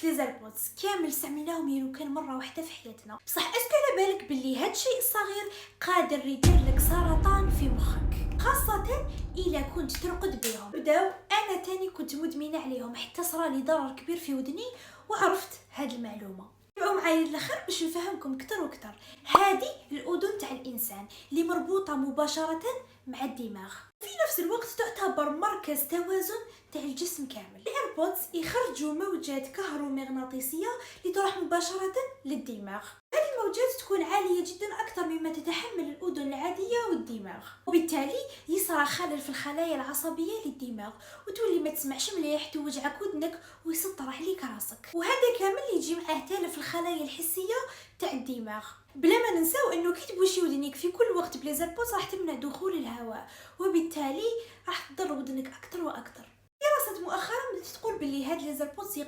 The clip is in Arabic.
لي زيربودز كامل استعملناهم يمكن مره واحده في حياتنا، بصح اسكو على بالك باللي هاد الشيء الصغير قادر يدير لك سرطان في مخك، خاصه الا كنت ترقد بهم. بداو انا تاني كنت مدمنه عليهم حتى صرالي ضرر كبير في ودني وعرفت هاد المعلومه. تبعوا معايا للاخر باش نفهمكم اكثر واكثر. هذه الاذن تاع الانسان اللي مربوطه مباشره مع الدماغ، في نفس الوقت تعتبر مركز توازن تاع الجسم كامل. الايربودز يخرجوا موجات كهرومغناطيسيه اللي تروح مباشره للدماغ. هذه الموجات تكون عاليه جدا اكثر مما تتحمل الاذن العاديه والدماغ، وبالتالي يصرى خلل في الخلايا العصبيه للدماغ وتولي ما تسمعش مليح، توجعك ودنك ويسطر عليك راسك. وهذا كامل يجي معاه تلف الخلايا الحسيه تاع الدماغ. بلا ما ننساو انه كي تبوشي ودنيك في كل وقت بلي زيربودز راح تمنع دخول الهواء، وبالتالي راح تضر ودنك اكثر واكثر. دراسات مؤخرا بدات تقول باللي هاد لي زيربودز